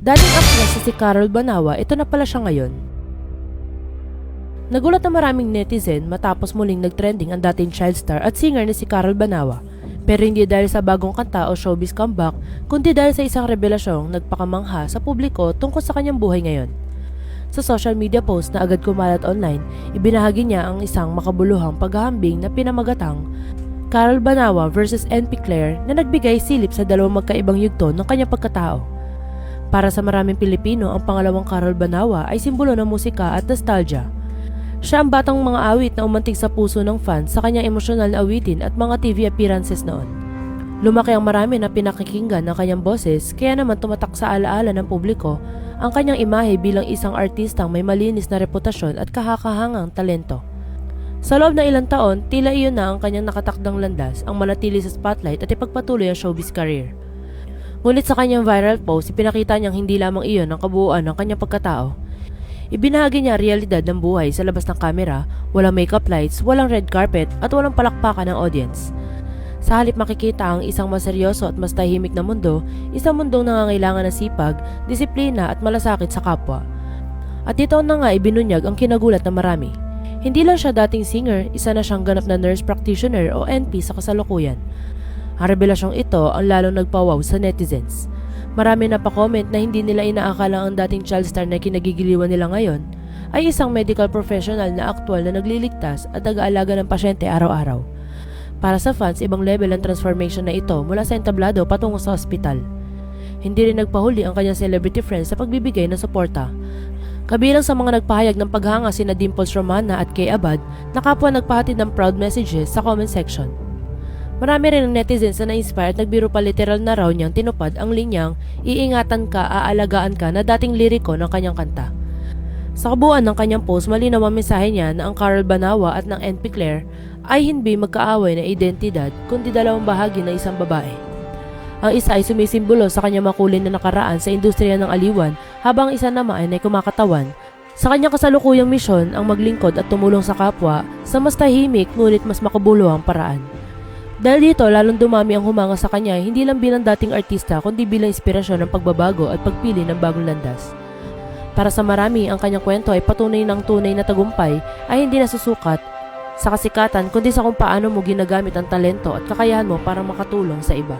Dating actress na si Carol Banawa, ito na pala siya ngayon. Nagulat na maraming netizen matapos muling nagtrending ang dating child star at singer na si Carol Banawa. Pero hindi dahil sa bagong kanta o showbiz comeback, kundi dahil sa isang revelasyong nagpakamangha sa publiko tungkol sa kanyang buhay ngayon. Sa social media post na agad kumalat online, ibinahagi niya ang isang makabuluhang paghahambing na pinamagatang Carol Banawa vs NP Claire na nagbigay silip sa dalawang magkaibang yugto ng kanyang pagkatao. Para sa maraming Pilipino, ang pangalawang Carol Banawa ay simbolo ng musika at nostalgia. Siya ang batang mga awit na umantig sa puso ng fans sa kanyang emosyonal na awitin at mga TV appearances noon. Lumaki ang marami na pinakikinggan ng kanyang boses, kaya naman tumatak sa alaala ng publiko ang kanyang imahe bilang isang artistang may malinis na reputasyon at kahakahangang talento. Sa loob ng ilang taon, tila iyon na ang kanyang nakatakdang landas ang manatili sa spotlight at ipagpatuloy ang showbiz career. Ngunit sa kanyang viral post, ipinakita niyang hindi lamang iyon ang kabuuan ng kanyang pagkatao. Ibinahagi niya ang realidad ng buhay sa labas ng kamera, walang makeup lights, walang red carpet at walang palakpakan ng audience. Sa halip makikita ang isang mas seryoso at mas tahimik na mundo, isang mundong nangangailangan ng sipag, disiplina at malasakit sa kapwa. At dito na nga ibinunyag ang kinagulat ng marami. Hindi lang siya dating singer, isa na siyang ganap na nurse practitioner o NP sa kasalukuyan. Ang revelasyong ito ang lalong nagpawaw sa netizens. Marami na pa-comment na hindi nila inaakalang ang dating child star na kinagigiliwan nila ngayon ay isang medical professional na aktwal na nagliligtas at nag-aalaga ng pasyente araw-araw. Para sa fans, ibang level ang transformation na ito mula sa entablado patungo sa ospital. Hindi rin nagpahuli ang kanyang celebrity friends sa pagbibigay ng suporta. Kabilang sa mga nagpahayag ng paghanga sina Dimples Romana at Kay Abad na kapwa nagpahatid ng proud messages sa comment section. Marami rin ang netizens na na-inspire at nagbiro pa literal na raw niyang tinupad ang linyang "Iingatan ka, aalagaan ka" na dating liriko ng kanyang kanta. Sa kabuuan ng kanyang post, malinaw ang mensahe niya na ang Carol Banawa at ng NP Claire ay hindi magkaaway na identidad kundi dalawang bahagi ng isang babae. Ang isa ay sumisimbolo sa kanyang makulay na nakaraan sa industriya ng aliwan habang isa naman ay kumakatawan sa kanyang kasalukuyang misyon ang maglingkod at tumulong sa kapwa sa mas tahimik ngunit mas makabuluhang paraan. Dahil dito, lalong dumami ang humanga sa kanya hindi lang bilang dating artista kundi bilang inspirasyon ng pagbabago at pagpili ng bagong landas. Para sa marami, ang kanyang kwento ay patunay ng tunay na tagumpay ay hindi nasusukat sa kasikatan kundi sa kung paano mo ginagamit ang talento at kakayahan mo para makatulong sa iba.